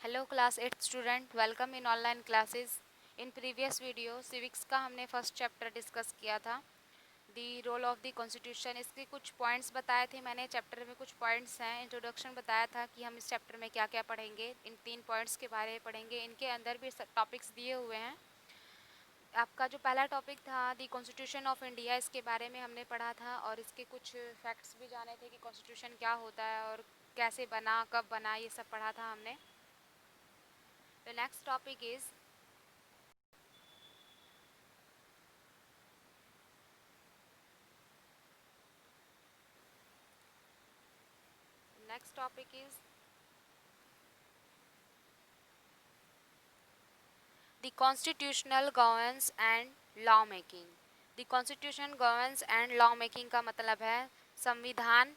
Hello class 8 student, welcome in online classes. In previous video civics का हमने first chapter discuss किया था, दी role of the constitution. इसके कुछ पॉइंट्स बताए थे मैंने। चैप्टर में कुछ पॉइंट्स हैं। इंट्रोडक्शन बताया था कि हम इस चैप्टर में क्या क्या पढ़ेंगे। इन 3 पॉइंट्स के बारे में पढ़ेंगे। इनके अंदर भी टॉपिक्स दिए हुए हैं। आपका जो पहला टॉपिक था दी कॉन्स्टिट्यूशन ऑफ इंडिया, इसके बारे में हमने पढ़ा था और इसके कुछ फैक्ट्स भी जाने थे कि कॉन्स्टिट्यूशन क्या होता है और कैसे बना, कब बना, ये सब पढ़ा था हमने। The next topic is next topic is the constitutional governance and law making. The constitution governance and law making का मतलब है संविधान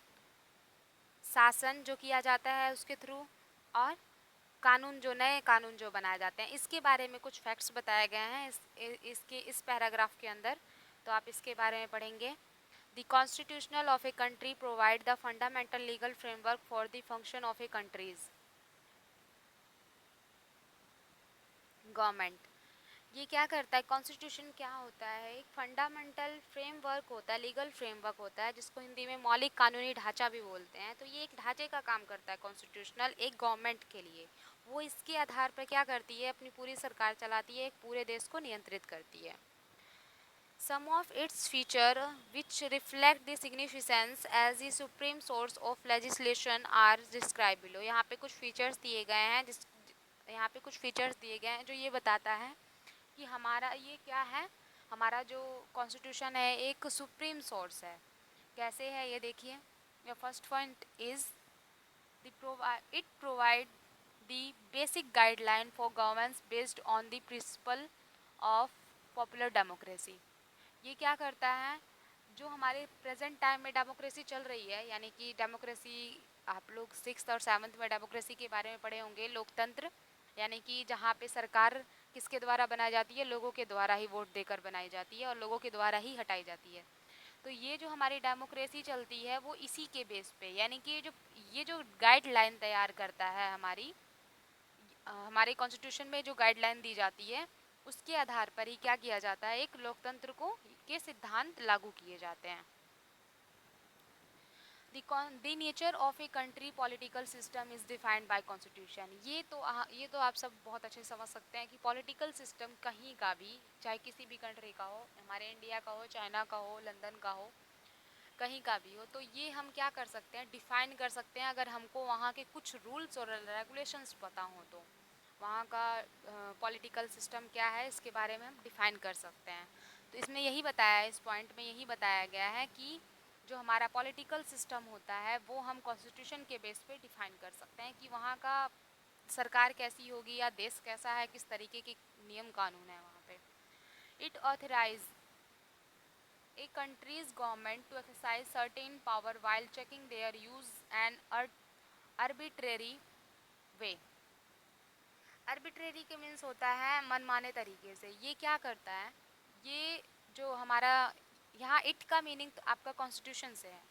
शासन जो किया जाता है उसके थ्रू, और कानून जो नए कानून जो बनाए जाते हैं, इसके बारे में कुछ फैक्ट्स बताए गए हैं इसके इस पैराग्राफ के अंदर। तो आप इसके बारे में पढ़ेंगे। The constitutional of a country provide the fundamental legal framework for the function of a country's government. ये क्या करता है, कॉन्स्टिट्यूशन क्या होता है? एक फंडामेंटल फ्रेमवर्क होता है, लीगल फ्रेमवर्क होता है, जिसको हिंदी में मौलिक कानूनी ढांचा भी बोलते हैं। तो ये एक ढांचे का काम करता है कॉन्स्टिट्यूशनल, एक गवर्नमेंट के लिए। वो इसके आधार पर क्या करती है, अपनी पूरी सरकार चलाती है, एक पूरे देश को नियंत्रित करती है। Some of its features which reflect the significance as the supreme source of legislation are described below। यहाँ पे कुछ फीचर्स दिए गए हैं यहाँ पे कुछ फीचर्स दिए गए हैं जो ये बताता है कि हमारा ये क्या है, हमारा जो कॉन्स्टिट्यूशन है एक सुप्रीम सोर्स है। कैसे है ये देखिए। Your first point is it provide the basic guideline for governance based on the principle of popular democracy. ये क्या करता है, जो हमारे प्रेजेंट टाइम में डेमोक्रेसी चल रही है, यानी कि डेमोक्रेसी, आप लोग 6th और 7th में डेमोक्रेसी के बारे में पढ़े होंगे। लोकतंत्र यानी कि जहाँ पे सरकार किसके द्वारा बनाई जाती है, लोगों के द्वारा ही वोट देकर बनाई जाती है और लोगों के द्वारा ही हटाई जाती है। तो ये जो हमारी डेमोक्रेसी चलती है वो इसी के बेस पे, यानी कि ये जो गाइडलाइन तैयार करता है हमारे कॉन्स्टिट्यूशन में जो गाइडलाइन दी जाती है, उसके आधार पर ही क्या किया जाता है, एक लोकतंत्र को के सिद्धांत लागू किए जाते हैं। The nature of a country political system is defined by constitution। ये तो आप सब बहुत अच्छे समझ सकते हैं कि पॉलिटिकल सिस्टम कहीं का भी, चाहे किसी भी कंट्री का हो, हमारे इंडिया का हो, चाइना का हो, लंदन का हो, कहीं का भी हो, तो ये हम क्या कर सकते हैं, डिफाइन कर सकते हैं। अगर हमको वहाँ के कुछ रूल्स और रेगुलेशंस पता हो तो वहाँ का पॉलिटिकल सिस्टम क्या है, इसके बारे में हम डिफाइन कर सकते हैं। तो इसमें यही बताया है, इस पॉइंट में यही बताया गया है कि जो हमारा पॉलिटिकल सिस्टम होता है वो हम कॉन्स्टिट्यूशन के बेस पे डिफाइन कर सकते हैं कि वहाँ का सरकार कैसी होगी या देश कैसा है, किस तरीके के नियम कानून है वहाँ पे। It authorise a country's government to exercise certain power while checking their use an arbitrary way। arbitrary के मीन्स होता है मनमाने तरीके से। ये क्या करता है, ये जो हमारा यहाँ इट का मीनिंग तो आपका कॉन्स्टिट्यूशन से है।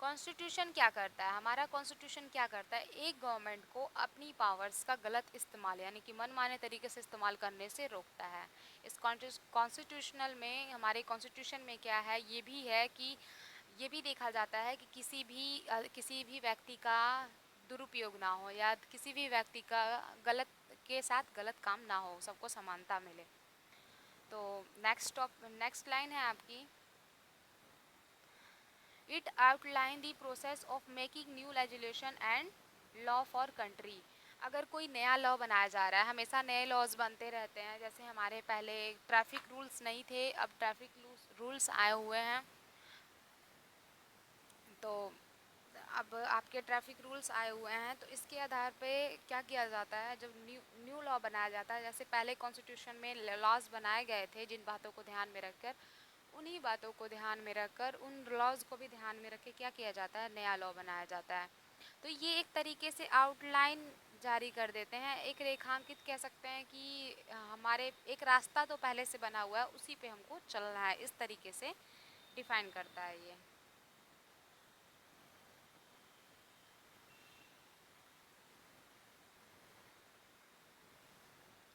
कॉन्स्टिट्यूशन क्या करता है, हमारा कॉन्स्टिट्यूशन क्या करता है, एक गवर्नमेंट को अपनी पावर्स का गलत इस्तेमाल यानी कि मनमाने तरीके से इस्तेमाल करने से रोकता है। इस कॉन्स्टिट्यूशनल में, हमारे कॉन्स्टिट्यूशन में क्या है, ये भी है कि ये भी देखा जाता है कि किसी भी व्यक्ति का दुरुपयोग ना हो या किसी भी व्यक्ति का गलत के साथ गलत काम ना हो, सबको समानता मिले। तो नेक्स्ट लाइन है आपकी, it outline the process of making new legislation and law for country. अगर कोई नया लॉ बनाया जा रहा है, हमेशा नए लॉज बनते रहते हैं। जैसे हमारे पहले ट्रैफिक रूल्स नहीं थे, अब ट्रैफिक रूल्स आए हुए हैं। तो अब आपके ट्रैफिक रूल्स आए हुए हैं, तो इसके आधार पे क्या किया जाता है, जब न्यू लॉ बनाया जाता है, जैसे पहले कॉन्स्टिट्यूशन में लॉज बनाए गए थे जिन बातों को ध्यान में रखकर, उन्हीं बातों को ध्यान में रखकर, उन लॉज को भी ध्यान में रख के क्या किया जाता है, नया लॉ बनाया जाता है। तो ये एक तरीके से आउटलाइन जारी कर देते हैं, एक रेखांकित कह सकते हैं कि हमारे एक रास्ता तो पहले से बना हुआ है, उसी पे हमको चलना है, इस तरीके से डिफाइन करता है ये।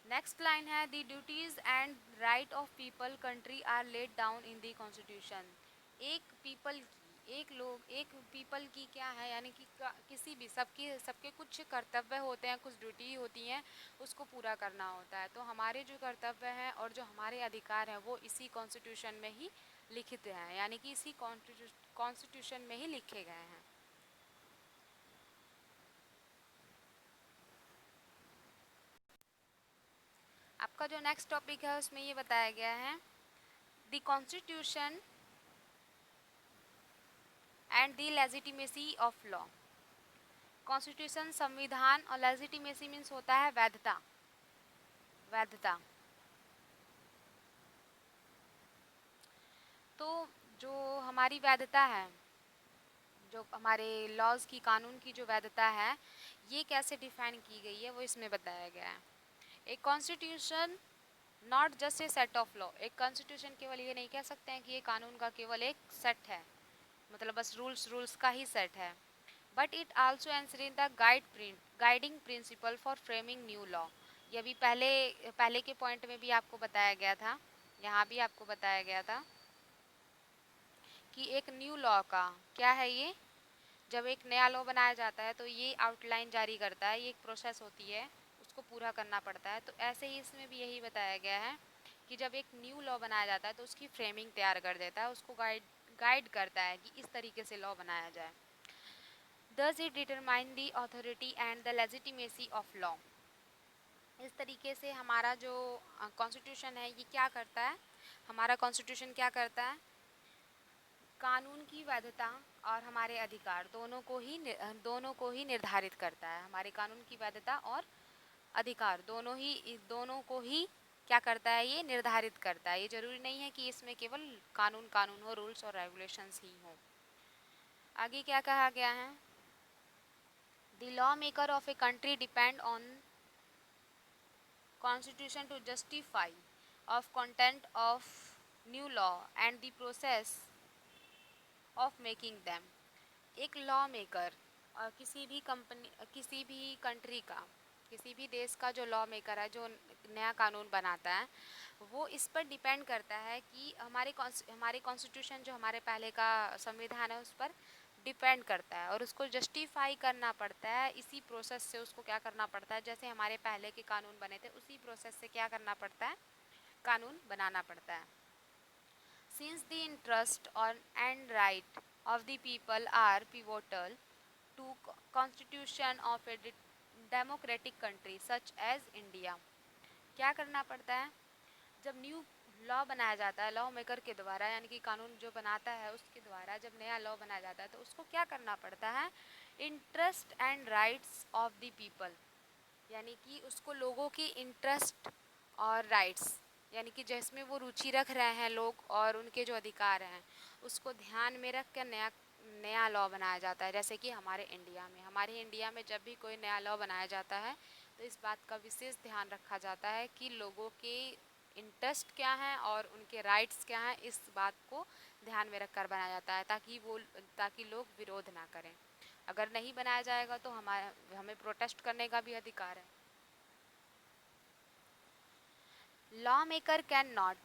नेक्स्ट लाइन है the duties and right of people country are laid down in the constitution. एक पीपल की, एक लोग, एक पीपल की क्या है, यानी कि किसी भी सबके सबके कुछ कर्तव्य होते हैं, कुछ ड्यूटी होती हैं, उसको पूरा करना होता है। तो हमारे जो कर्तव्य हैं और जो हमारे अधिकार हैं वो इसी कॉन्स्टिट्यूशन में ही लिखित हैं, यानी कि इसी कॉन्स्टिट्यूशन में ही लिखे गए हैं। आपका जो नेक्स्ट टॉपिक है उसमें ये बताया गया है the constitution and the legitimacy of law. Constitution संविधान और लेजिटिमेसी मीन्स होता है वैधता, वैधता। तो जो हमारी वैधता है, जो हमारे लॉज की, कानून की जो वैधता है, ये कैसे डिफाइन की गई है वो इसमें बताया गया है। एक constitution not just a set of law. एक कॉन्स्टिट्यूशन केवल ये नहीं कह सकते हैं कि ये कानून का केवल एक सेट है, मतलब बस रूल्स रूल्स का ही सेट है, but it also answering the guiding principal for framing new law. ये भी पहले पहले के पॉइंट में भी आपको बताया गया था, यहाँ भी आपको बताया गया था कि एक न्यू लॉ का क्या है, ये जब एक नया लॉ बनाया जाता है तो ये आउटलाइन जारी करता है, ये एक प्रोसेस होती है, उसको पूरा करना पड़ता है। तो ऐसे ही इसमें भी यही बताया गया है कि जब एक न्यू लॉ बनाया जाता है तो उसकी फ्रेमिंग तैयार कर देता है, उसको गाइड करता है कि इस तरीके से लॉ बनाया जाए। Thus it determine the authority and the legitimacy of law। इस तरीके से हमारा जो कॉन्स्टिट्यूशन है ये क्या करता है, हमारा कॉन्स्टिट्यूशन क्या करता है, कानून की वैधता और हमारे अधिकार दोनों को ही निर्धारित करता है। हमारे कानून की वैधता और अधिकार दोनों को ही क्या करता है, ये निर्धारित करता है। ये जरूरी नहीं है कि इसमें केवल कानून कानून हो, रूल्स और रेगुलेशंस ही हो। आगे क्या कहा गया है, the law maker of a country depend on constitution to justify of content of new law and the process of making them। एक लॉ मेकर किसी भी कंपनी, किसी भी कंट्री का, किसी भी देश का जो लॉ मेकर है, जो नया कानून बनाता है, वो इस पर डिपेंड करता है कि हमारे कॉन्स्टिट्यूशन जो हमारे पहले का संविधान है उस पर डिपेंड करता है, और उसको जस्टिफाई करना पड़ता है। इसी प्रोसेस से उसको क्या करना पड़ता है, जैसे हमारे पहले के कानून बने थे उसी प्रोसेस से क्या करना पड़ता है, कानून बनाना पड़ता है। Since the interest and right of the people are pivotal to constitution of a democratic country such as India। क्या करना पड़ता है, जब न्यू लॉ बनाया जाता है लॉ मेकर के द्वारा, यानी कि कानून जो बनाता है उसके द्वारा जब नया लॉ बनाया जाता है तो उसको क्या करना पड़ता है, interest and rights of the people, यानी कि उसको लोगों की इंटरेस्ट और राइट्स, यानी कि जिसमें वो रुचि रख रहे हैं लोग और उनके जो अधिकार हैं उसको ध्यान में रख कर नया नया लॉ बनाया जाता है। जैसे कि हमारे इंडिया में जब भी कोई नया लॉ बनाया जाता है तो इस बात का विशेष ध्यान रखा जाता है कि लोगों के इंटरेस्ट क्या हैं और उनके राइट्स क्या हैं, इस बात को ध्यान में रखकर बनाया जाता है ताकि लोग विरोध ना करें। अगर नहीं बनाया जाएगा तो हमें प्रोटेस्ट करने का भी अधिकार है। Law maker can not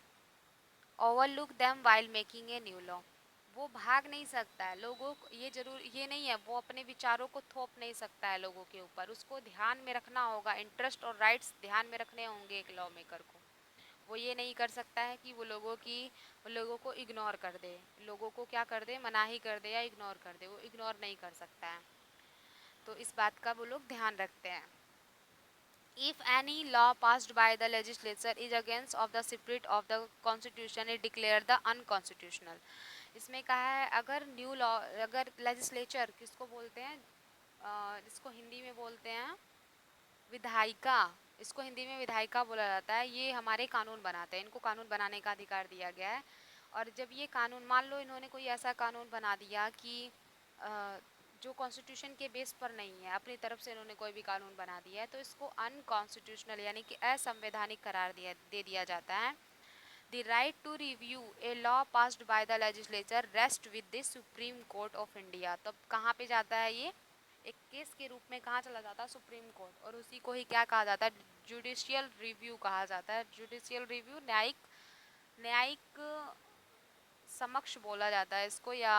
overlook them while making a new law. वो भाग नहीं सकता है, ये नहीं है, वो अपने विचारों को थोप नहीं सकता है लोगों के ऊपर, उसको ध्यान में रखना होगा, इंटरेस्ट और राइट्स ध्यान में रखने होंगे एक लॉ मेकर को। वो ये नहीं कर सकता है कि वो लोगों को इग्नोर कर दे, लोगों को क्या कर दे, मनाही कर दे या इग्नोर कर दे, वो इग्नोर नहीं कर सकता है। तो इस बात का वो लोग ध्यान रखते हैं। If any law passed by the legislature is against of the spirit of the constitution is declared the unconstitutional। इसमें कहा है अगर लेजिस्लेचर किसको बोलते हैं, इसको हिंदी में बोलते हैं विधायिका, इसको हिंदी में विधायिका बोला जाता है। ये हमारे कानून बनाते हैं, इनको कानून बनाने का अधिकार दिया गया है। और जब ये कानून, मान लो इन्होंने कोई ऐसा कानून बना दिया कि जो कॉन्स्टिट्यूशन के बेस पर नहीं है, अपनी तरफ से इन्होंने कोई भी कानून बना दिया है, तो इसको अनकॉन्स्टिट्यूशनल यानी कि असंवैधानिक करार दे दिया जाता है। The right to review a law passed by the legislature rest with the Supreme Court of India. तो कहाँ पे जाता है ये, एक केस के रूप में कहाँ चला जाता है, सुप्रीम कोर्ट, और उसी को ही क्या कहा जाता है, जुडिशियल रिव्यू कहा जाता है। जुडिशियल रिव्यू न्यायिक न्यायिक समक्ष बोला जाता है इसको, या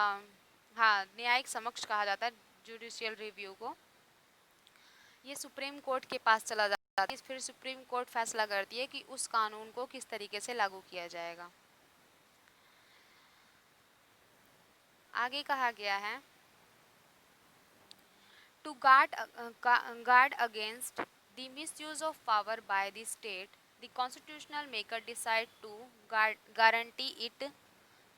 हाँ न्यायिक समक्ष कहा जाता है जुडिशियल रिव्यू को। ये सुप्रीम कोर्ट के पास चला जाता है, फिर सुप्रीम कोर्ट फैसला करती है कि उस कानून को किस तरीके से लागू किया जाएगा। आगे कहा गया है, to guard against the misuse of power by the state, the constitutional maker decide to guarantee it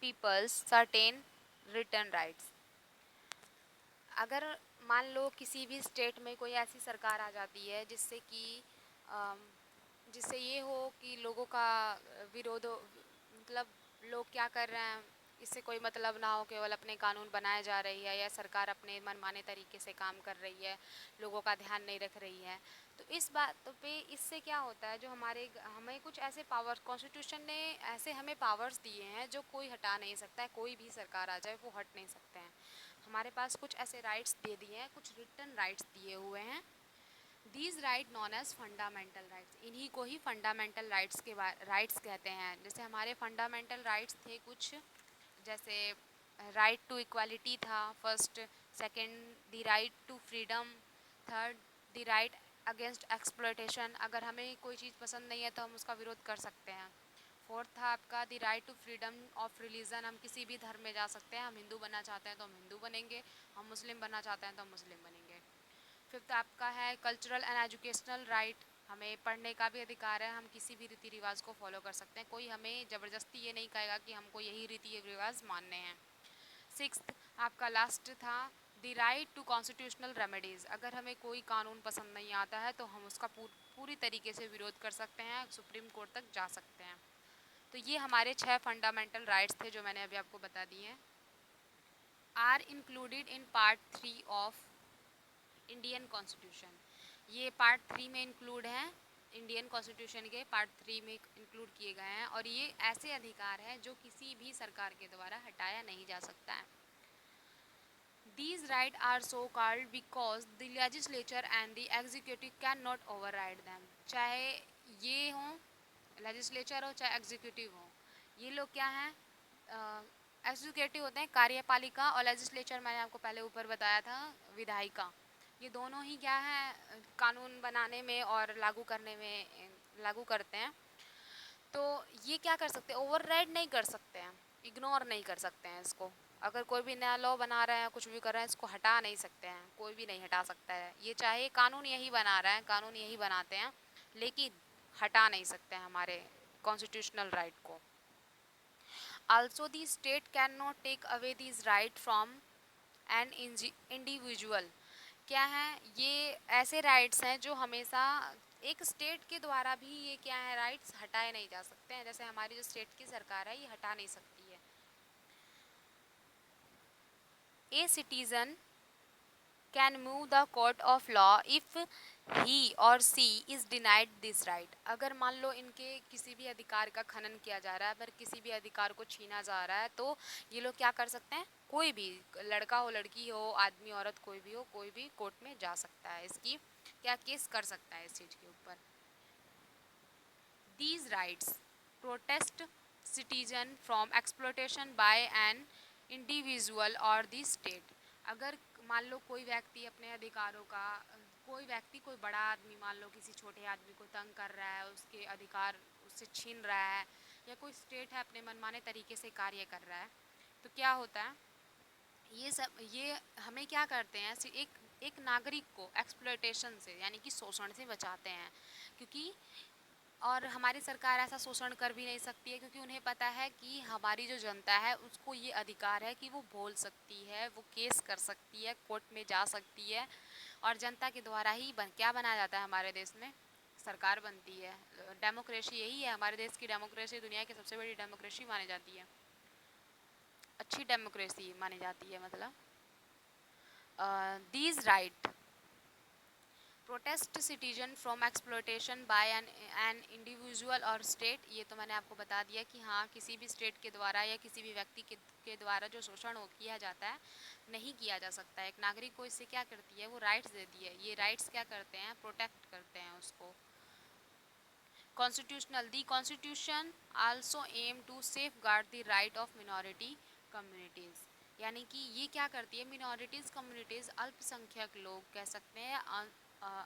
people's certain written rights। अगर मान लो किसी भी स्टेट में कोई ऐसी सरकार आ जाती है जिससे कि जिससे ये हो कि लोगों का विरोध मतलब लोग क्या कर रहे हैं इससे कोई मतलब ना हो, केवल अपने कानून बनाए जा रही है, या सरकार अपने मनमाने तरीके से काम कर रही है, लोगों का ध्यान नहीं रख रही है। तो इस बात पे इससे क्या होता है, जो हमें कुछ ऐसे पावर्स, कॉन्स्टिट्यूशन ने ऐसे हमें पावर्स दिए हैं जो कोई हटा नहीं सकता है, कोई भी सरकार आ जाए वो हट नहीं सकते हैं। हमारे पास कुछ ऐसे राइट्स दे दिए हैं, कुछ रिटन राइट्स दिए हुए हैं। These right known as fundamental rights, इन्हीं को ही फंडामेंटल राइट्स के राइट्स कहते हैं। जैसे हमारे फंडामेंटल राइट्स थे कुछ, जैसे राइट टू इक्वालिटी था first, second the right to freedom, third the right against exploitation, अगर हमें कोई चीज़ पसंद नहीं है तो हम उसका विरोध कर सकते हैं। फोर्थ था आपका the right to freedom of religion, हम किसी भी धर्म में जा सकते हैं, हम हिंदू बनना चाहते हैं तो हम हिंदू बनेंगे, हम मुस्लिम बनना चाहते हैं तो हम मुस्लिम बनेंगे। फिफ्थ आपका है कल्चरल एंड एजुकेशनल राइट, हमें पढ़ने का भी अधिकार है, हम किसी भी रीति रिवाज को फॉलो कर सकते हैं, कोई हमें ज़बरदस्ती ये नहीं कहेगा कि हमको यही रीति रिवाज मानने हैं। सिक्स्थ आपका लास्ट था the right to constitutional remedies, अगर हमें कोई कानून पसंद नहीं आता है तो हम उसका पूरी तरीके से विरोध कर सकते हैं, सुप्रीम कोर्ट तक जा सकते हैं। तो ये हमारे 6 फंडामेंटल राइट्स थे जो मैंने अभी आपको बता दिए हैं। Are included in part 3 of Indian constitution, ये पार्ट 3 में इंक्लूड हैं, इंडियन कॉन्स्टिट्यूशन के पार्ट 3 में इंक्लूड किए गए हैं, और ये ऐसे अधिकार हैं जो किसी भी सरकार के द्वारा हटाया नहीं जा सकता है। These rights are so called because the legislature and the executive cannot override them। चाहे ये हो लेजिस्लेचर हो चाहे एग्जीक्यूटिव हो, ये लोग क्या हैं, एग्जीक्यूटिव होते हैं कार्यपालिका, और लेजिस्लेचर मैंने आपको पहले ऊपर बताया था विधायिका। ये दोनों ही क्या है, कानून बनाने में और लागू करने में लागू करते हैं। तो ये क्या कर सकते हैं, ओवरराइड नहीं कर सकते हैं, इग्नोर नहीं कर सकते हैं इसको। अगर कोई भी नया लॉ बना रहे हैं, कुछ भी कर रहे हैं, इसको हटा नहीं सकते हैं, कोई भी नहीं हटा सकता है। ये चाहे कानून यही बना रहा है, कानून यही बनाते हैं, लेकिन हटा नहीं सकते हैं हमारे कॉन्स्टिट्यूशनल राइट को। Also the state can not take away this right from an individual. क्या है, ये ऐसे राइट्स हैं जो हमेशा एक स्टेट के द्वारा भी ये क्या है, राइट्स हटाए नहीं जा सकते हैं। जैसे हमारी जो स्टेट की सरकार है ये हटा नहीं सकती है। A citizen can move the court of law if he और सी इज डिनाइड दिस राइट, अगर मान लो इनके किसी भी अधिकार का खनन किया जा रहा है, अगर किसी भी अधिकार को छीना जा रहा है, तो ये लोग क्या कर सकते हैं, कोई भी लड़का हो लड़की हो आदमी औरत कोई भी हो, कोई भी कोर्ट में जा सकता है, इसकी क्या केस कर सकता है इस चीज़ के ऊपर। These rights protest citizen from exploitation by an individual or the state। अगर मान लो कोई व्यक्ति अपने अधिकारों का, कोई व्यक्ति कोई बड़ा आदमी मान लो किसी छोटे आदमी को तंग कर रहा है, उसके अधिकार उससे छीन रहा है, या कोई स्टेट है अपने मनमाने तरीके से कार्य कर रहा है, तो क्या होता है, ये हमें क्या करते हैं, एक नागरिक को एक्सप्लॉयटेशन से यानी कि शोषण से बचाते हैं। क्योंकि और हमारी सरकार ऐसा शोषण कर भी नहीं सकती है, क्योंकि उन्हें पता है कि हमारी जो जनता है उसको ये अधिकार है कि वो बोल सकती है, वो केस कर सकती है, कोर्ट में जा सकती है, और जनता के द्वारा ही क्या बनाया जाता है हमारे देश में, सरकार बनती है। डेमोक्रेसी यही है, हमारे देश की डेमोक्रेसी दुनिया की सबसे बड़ी डेमोक्रेसी मानी जाती है, अच्छी डेमोक्रेसी मानी जाती है। मतलब these right protect citizen from exploitation by an individual और स्टेट, ये तो मैंने आपको बता दिया कि हाँ किसी भी स्टेट के द्वारा या किसी भी व्यक्ति के द्वारा जो शोषण किया जाता है नहीं किया जा सकता है। एक नागरिक को इससे क्या करती है, वो राइट्स देती है। ये राइट्स क्या करते हैं, प्रोटेक्ट करते हैं उसको। Constitutional, the constitution also aim to safeguard the right of minority communities, यानी कि ये क्या करती है, मिनॉरिटीज़ कम्युनिटीज़, अल्पसंख्यक लोग कह सकते हैं,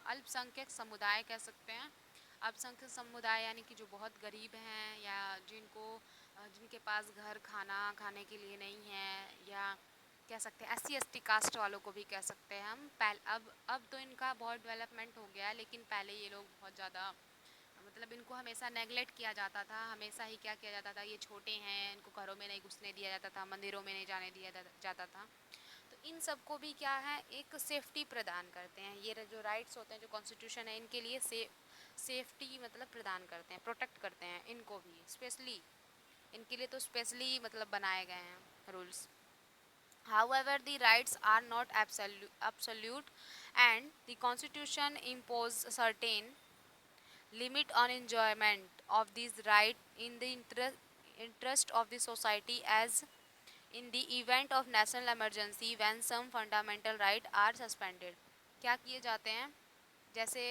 अल्पसंख्यक समुदाय कह सकते हैं। अल्पसंख्यक समुदाय यानी कि जो बहुत गरीब हैं या जिनके पास घर खाना खाने के लिए नहीं है, या कह सकते हैं SC ST कास्ट वालों को भी कह सकते हैं हम। अब तो इनका बहुत डेवलपमेंट हो गया है, लेकिन पहले ये लोग बहुत ज़्यादा, मतलब इनको हमेशा नेगलेक्ट किया जाता था। हमेशा ही क्या किया जाता था, ये छोटे हैं, इनको घरों में नहीं घुसने दिया जाता था, मंदिरों में नहीं जाने दिया जाता था। तो इन सबको भी क्या है, एक सेफ्टी प्रदान करते हैं। ये जो राइट्स होते हैं, जो कॉन्स्टिट्यूशन है, इनके लिए सेफ्टी मतलब प्रदान करते हैं, प्रोटेक्ट करते हैं इनको भी स्पेशली। इनके लिए तो स्पेशली मतलब बनाए गए हैं rules. However, the rights are not absolute and the constitution imposes certain limit on enjoyment of these right in the interest of the society, as in the event of national emergency when some fundamental right are suspended। क्या किए जाते हैं, जैसे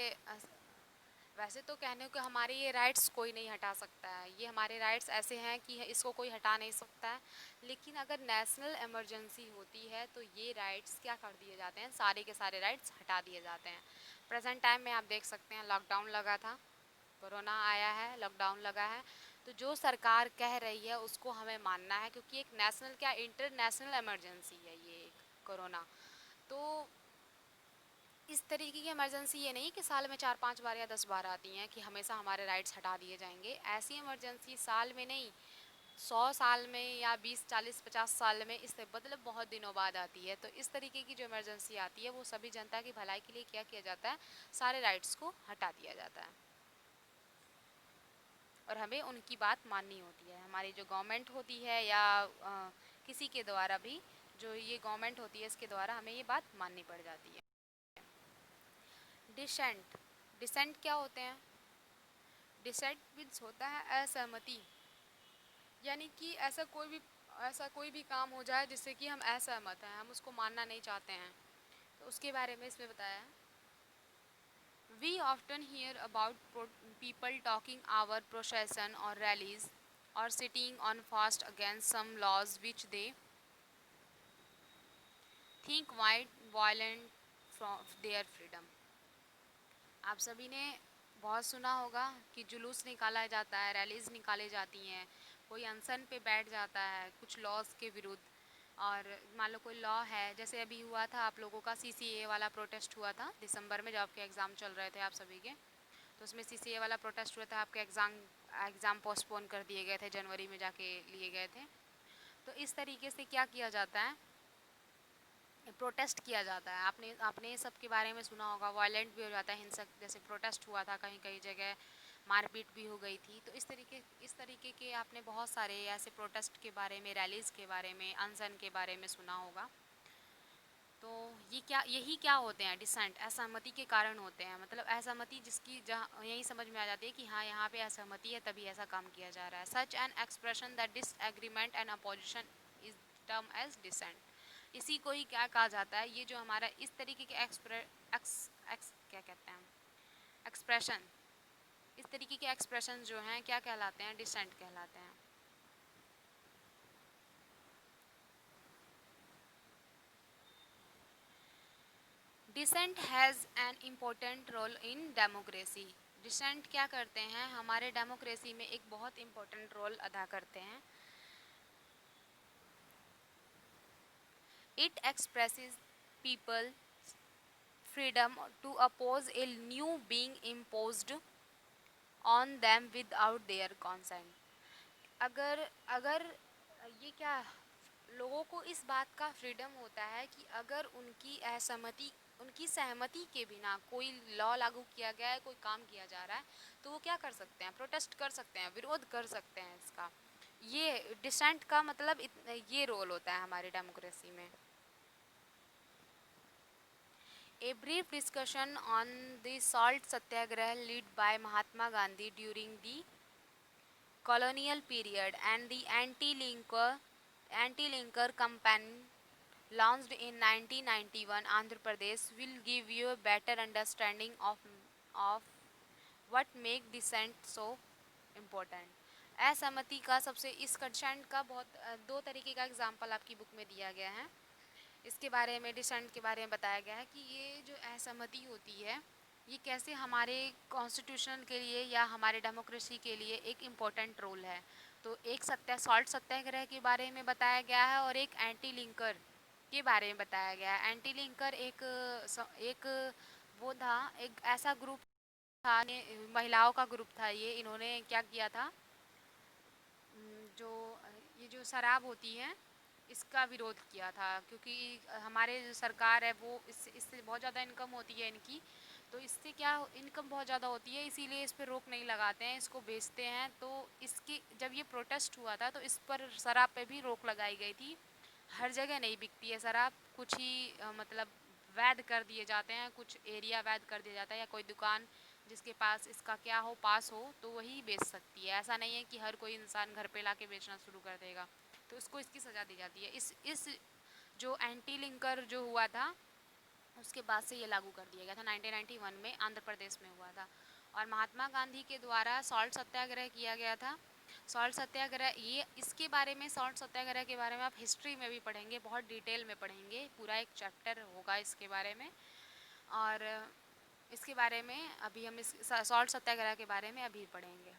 वैसे तो कहने को हमारे ये राइट्स कोई नहीं हटा सकता है, ये हमारे राइट्स ऐसे हैं कि इसको कोई हटा नहीं सकता है। लेकिन अगर नेशनल इमरजेंसी होती है तो ये राइट्स क्या कर दिए जाते हैं, सारे के सारे राइट्स हटा दिए जाते हैं। प्रेजेंट टाइम में आप देख सकते हैं लॉकडाउन लगा था, कोरोना आया है, लॉकडाउन लगा है, तो जो सरकार कह रही है उसको हमें मानना है, क्योंकि एक नेशनल क्या इंटरनेशनल इमरजेंसी है ये कोरोना। तो इस तरीके की इमरजेंसी ये नहीं कि साल में 4-5 बार या 10 बार आती हैं कि हमेशा हमारे राइट्स हटा दिए जाएंगे। ऐसी इमरजेंसी साल में नहीं, 100 साल में या 20 40 50 साल में, इससे मतलब बहुत दिनों बाद आती है। तो इस तरीके की जो इमरजेंसी आती है वो सभी जनता की भलाई के लिए क्या किया जाता है, सारे राइट्स को हटा दिया जाता है और हमें उनकी बात माननी होती है। हमारी जो गवर्नमेंट होती है या किसी के द्वारा भी, जो ये गवर्नमेंट होती है इसके द्वारा हमें ये बात माननी पड़ जाती है। डिसेंट, डिसेंट क्या होते हैं, डिसेंट मीन्स होता है असहमति, यानी कि ऐसा कोई भी काम हो जाए जिससे कि हम असहमत हैं, हम उसको मानना नहीं चाहते हैं, तो उसके बारे में इसमें बताया है। We often hear about people talking our procession or rallies or sitting on fast against some laws which they think might violate from their freedom। आप सभी ने बहुत सुना होगा कि जुलूस निकाला जाता है, रैलीज निकाली जाती हैं, कोई अनशन पे बैठ जाता है कुछ लॉज के विरुद्ध। और मान लो कोई लॉ है, जैसे अभी हुआ था आप लोगों का CCA वाला प्रोटेस्ट हुआ था दिसंबर में, जब आपके एग्ज़ाम चल रहे थे आप सभी के, तो उसमें CCA वाला प्रोटेस्ट हुआ था, आपके एग्ज़ाम पोस्टपोन कर दिए गए थे, जनवरी में जाके लिए गए थे। तो इस तरीके से क्या किया जाता है, प्रोटेस्ट किया जाता है। आपने आपने सब के बारे में सुना होगा, वायलेंट भी हो जाता है, हिंसक, जैसे प्रोटेस्ट हुआ था कहीं कहीं जगह मारपीट भी हो गई थी। तो इस तरीके के आपने बहुत सारे ऐसे प्रोटेस्ट के बारे में, रैलीज़ के बारे में, अनशन के बारे में सुना होगा। तो यही क्या होते हैं, डिसेंट, असहमति के कारण होते हैं। मतलब असहमति जिसकी, जहाँ यही समझ में आ जाती है कि हाँ यहाँ पे असहमति है तभी ऐसा काम किया जा रहा है। Such an expression that disagreement and opposition is term as dissent. इसी को ही क्या कहा जाता है, ये जो हमारा इस तरीके के क्या कहते हैं, एक्सप्रेशन, इस तरीके के एक्सप्रेशन जो हैं क्या कहलाते हैं, डिसेंट कहलाते हैं। Dissent has an important role in democracy. Dissent क्या करते हैं, हमारे डेमोक्रेसी में एक बहुत इम्पोर्टेंट रोल अदा करते हैं। It expresses people freedom to oppose a new being imposed on them without their consent। अगर अगर ये क्या, लोगों को इस बात का फ्रीडम होता है कि अगर उनकी सहमति के बिना कोई लॉ लागू किया गया है, कोई काम किया जा रहा है, तो वो क्या कर सकते हैं, प्रोटेस्ट कर सकते हैं, विरोध कर सकते हैं इसका। ये डिसेंट का मतलब ये रोल होता है हमारी डेमोक्रेसी में। A brief discussion on the salt satyagraha led by Mahatma Gandhi during the colonial period and the anti-linker campaign launched in 1991 Andhra Pradesh will give you a better understanding of what make dissent so important. असहमति का सबसे इस consent का बहुत दो तरीके का example आपकी बुक में दिया गया है। इसके बारे में डिसेंट के बारे में बताया गया है कि ये जो असहमति होती है ये कैसे हमारे कॉन्स्टिट्यूशन के लिए या हमारे डेमोक्रेसी के लिए एक इम्पोर्टेंट रोल है। तो एक सॉल्ट सत्याग्रह के बारे में बताया गया है और एक एंटी लिंकर के बारे में बताया गया है। एंटी लिंकर एक वो था, एक ऐसा ग्रुप था, महिलाओं का ग्रुप था। ये इन्होंने क्या किया था, जो ये जो शराब होती है इसका विरोध किया था, क्योंकि हमारे जो सरकार है वो इससे बहुत ज़्यादा इनकम होती है इनकी। तो इससे क्या इनकम बहुत ज़्यादा होती है, इसीलिए इस पर रोक नहीं लगाते हैं, इसको बेचते हैं। तो इसकी जब ये प्रोटेस्ट हुआ था तो इस पर शराब पे भी रोक लगाई गई थी। हर जगह नहीं बिकती है शराब, कुछ ही मतलब वैध कर दिए जाते हैं, कुछ एरिया वैध कर दिया जाता है, या कोई दुकान जिसके पास इसका क्या हो, पास हो, तो वही बेच सकती है। ऐसा नहीं है कि हर कोई इंसान घर पे लाके बेचना शुरू कर देगा। तो इसको इसकी सज़ा दी जाती है। इस जो एंटी लिंकर जो हुआ था उसके बाद से ये लागू कर दिया गया था। 1991 में आंध्र प्रदेश में हुआ था और महात्मा गांधी के द्वारा सॉल्ट सत्याग्रह किया गया था। सॉल्ट सत्याग्रह, ये इसके बारे में, सॉल्ट सत्याग्रह के बारे में आप हिस्ट्री में भी पढ़ेंगे, बहुत डिटेल में पढ़ेंगे, पूरा एक चैप्टर होगा इसके बारे में। और इसके बारे में अभी हम इस सॉल्ट सत्याग्रह के बारे में अभी पढ़ेंगे।